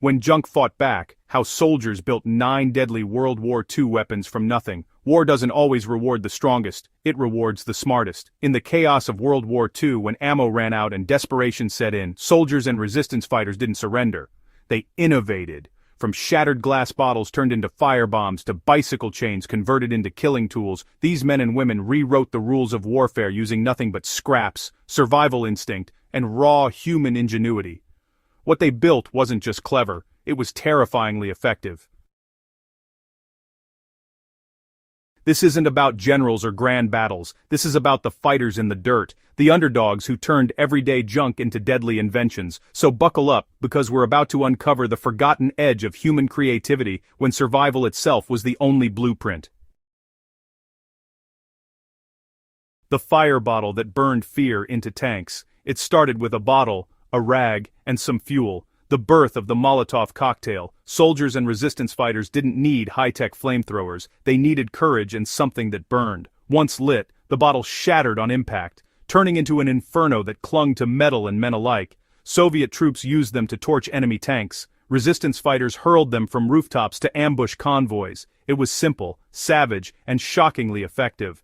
When junk fought back, how soldiers built 9 deadly World War II weapons from nothing. War doesn't always reward the strongest, it rewards the smartest. In the chaos of World War II, when ammo ran out and desperation set in, soldiers and resistance fighters didn't surrender. They innovated. From shattered glass bottles turned into firebombs to bicycle chains converted into killing tools, these men and women rewrote the rules of warfare using nothing but scraps, survival instinct, and raw human ingenuity. What they built wasn't just clever, it was terrifyingly effective. This isn't about generals or grand battles, this is about the fighters in the dirt, the underdogs who turned everyday junk into deadly inventions. So buckle up, because we're about to uncover the forgotten edge of human creativity when survival itself was the only blueprint. The fire bottle that burned fear into tanks. It started with a bottle, a rag, and some fuel. The birth of the Molotov cocktail. Soldiers and resistance fighters didn't need high-tech flamethrowers, they needed courage and something that burned. Once lit, the bottle shattered on impact, turning into an inferno that clung to metal and men alike. Soviet troops used them to torch enemy tanks. Resistance fighters hurled them from rooftops to ambush convoys. It was simple, savage, and shockingly effective.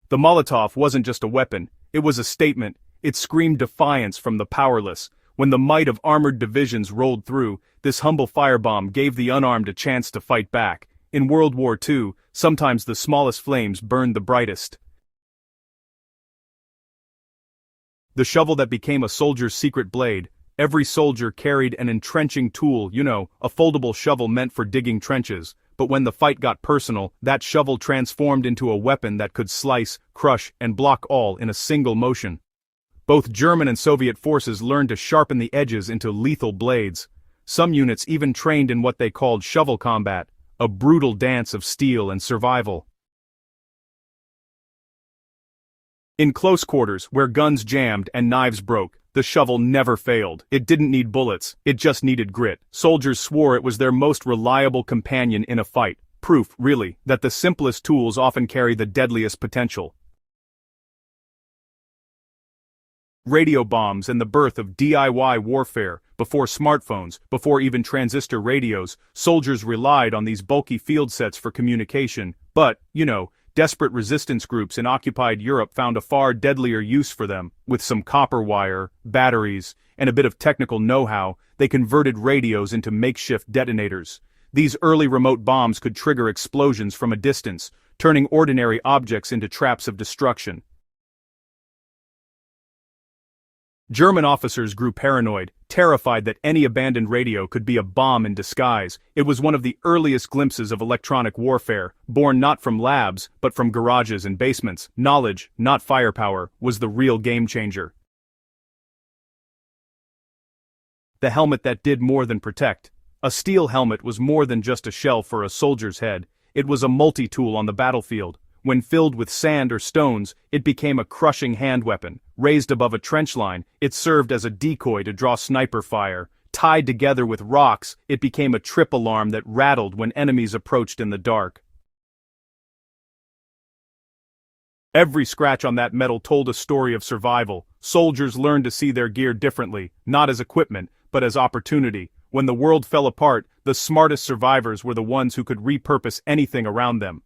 The Molotov wasn't just a weapon, it was a statement. It screamed defiance from the powerless. When the might of armored divisions rolled through, this humble firebomb gave the unarmed a chance to fight back. In World War II, sometimes the smallest flames burned the brightest. The shovel that became a soldier's secret blade. Every soldier carried an entrenching tool, a foldable shovel meant for digging trenches. But when the fight got personal, that shovel transformed into a weapon that could slice, crush, and block all in a single motion. Both German and Soviet forces learned to sharpen the edges into lethal blades. Some units even trained in what they called shovel combat, a brutal dance of steel and survival. In close quarters, where guns jammed and knives broke, the shovel never failed. It didn't need bullets, it just needed grit. Soldiers swore it was their most reliable companion in a fight. Proof, really, that the simplest tools often carry the deadliest potential. Radio bombs and the birth of DIY warfare. Before smartphones, before even transistor radios, soldiers relied on these bulky field sets for communication. But, desperate resistance groups in occupied Europe found a far deadlier use for them. With some copper wire, batteries, and a bit of technical know-how, they converted radios into makeshift detonators. These early remote bombs could trigger explosions from a distance, turning ordinary objects into traps of destruction. German officers grew paranoid, terrified that any abandoned radio could be a bomb in disguise. It was one of the earliest glimpses of electronic warfare, born not from labs, but from garages and basements. Knowledge, not firepower, was the real game changer. The helmet that did more than protect. A steel helmet was more than just a shell for a soldier's head. It was a multi-tool on the battlefield. When filled with sand or stones, it became a crushing hand weapon. Raised above a trench line, it served as a decoy to draw sniper fire. Tied together with rocks, it became a trip alarm that rattled when enemies approached in the dark. Every scratch on that metal told a story of survival. Soldiers learned to see their gear differently, not as equipment, but as opportunity. When the world fell apart, the smartest survivors were the ones who could repurpose anything around them.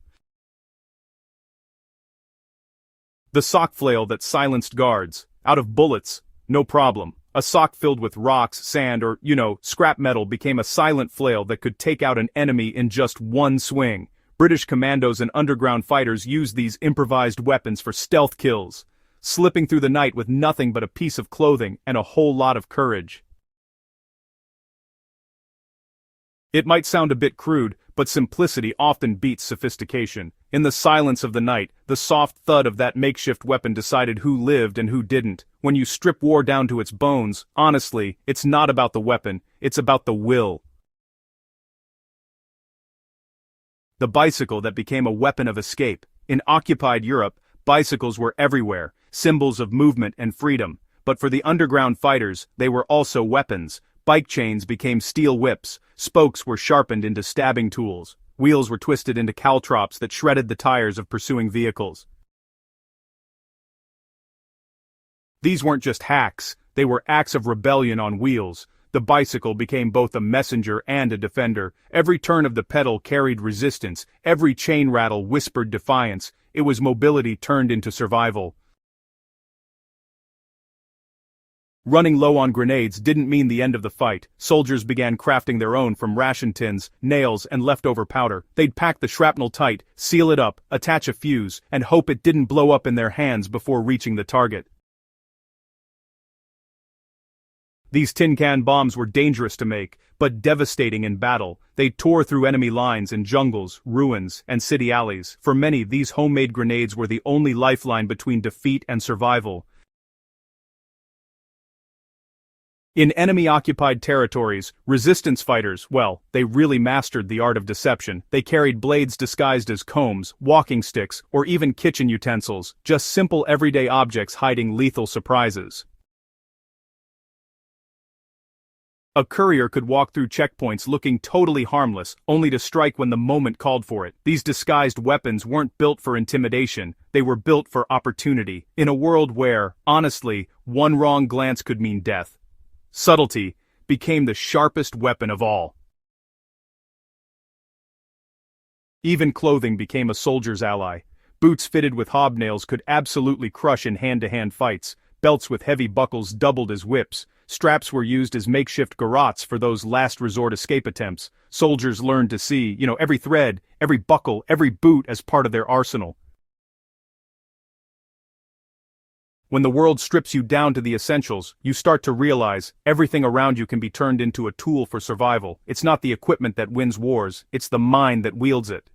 The sock flail that silenced guards. Out of bullets, no problem. A sock filled with rocks, sand, or, scrap metal became a silent flail that could take out an enemy in just one swing. British commandos and underground fighters used these improvised weapons for stealth kills, slipping through the night with nothing but a piece of clothing and a whole lot of courage. It might sound a bit crude, but simplicity often beats sophistication. In the silence of the night, the soft thud of that makeshift weapon decided who lived and who didn't. When you strip war down to its bones, honestly, it's not about the weapon, it's about the will. The bicycle that became a weapon of escape. In occupied Europe, bicycles were everywhere, symbols of movement and freedom. But for the underground fighters, they were also weapons. Bike chains became steel whips, spokes were sharpened into stabbing tools, wheels were twisted into caltrops that shredded the tires of pursuing vehicles. These weren't just hacks, They were acts of rebellion on wheels. The bicycle became both a messenger and a defender. Every turn of the pedal carried resistance. Every chain rattle whispered defiance. It was mobility turned into survival. Running low on grenades didn't mean the end of the fight. Soldiers began crafting their own from ration tins, nails, and leftover powder. They'd pack the shrapnel tight, seal it up, attach a fuse, and hope it didn't blow up in their hands before reaching the target. These tin can bombs were dangerous to make, but devastating in battle. They tore through enemy lines in jungles, ruins, and city alleys. For many, these homemade grenades were the only lifeline between defeat and survival. In enemy-occupied territories, resistance fighters, well, they really mastered the art of deception. They carried blades disguised as combs, walking sticks, or even kitchen utensils, just simple everyday objects hiding lethal surprises. A courier could walk through checkpoints looking totally harmless, only to strike when the moment called for it. These disguised weapons weren't built for intimidation, they were built for opportunity. In a world where, honestly, one wrong glance could mean death, subtlety became the sharpest weapon of all. Even clothing became a soldier's ally. Boots fitted with hobnails could absolutely crush in hand-to-hand fights. Belts with heavy buckles doubled as whips. Straps were used as makeshift garrots for those last-resort escape attempts. Soldiers learned to see, every thread, every buckle, every boot as part of their arsenal. When the world strips you down to the essentials, you start to realize everything around you can be turned into a tool for survival. It's not the equipment that wins wars, it's the mind that wields it.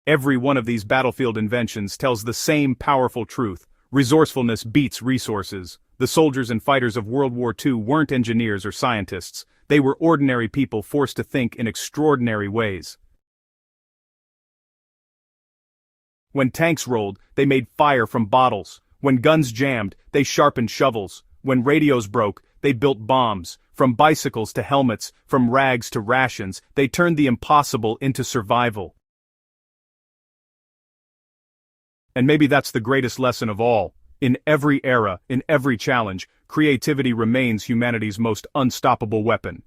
Every one of these battlefield inventions tells the same powerful truth. Resourcefulness beats resources. The soldiers and fighters of World War II weren't engineers or scientists. They were ordinary people forced to think in extraordinary ways. When tanks rolled, they made fire from bottles. When guns jammed, they sharpened shovels. When radios broke, they built bombs. From bicycles to helmets, from rags to rations, they turned the impossible into survival. And maybe that's the greatest lesson of all. In every era, in every challenge, creativity remains humanity's most unstoppable weapon.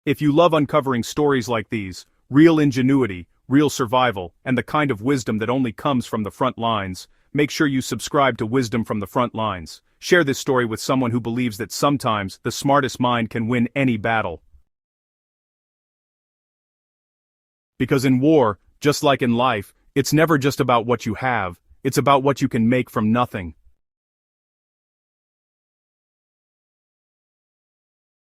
If you love uncovering stories like these, real ingenuity, real survival, and the kind of wisdom that only comes from the front lines, make sure you subscribe to Wisdom from the Frontlines. Share this story with someone who believes that sometimes the smartest mind can win any battle. Because in war, just like in life, it's never just about what you have, it's about what you can make from nothing.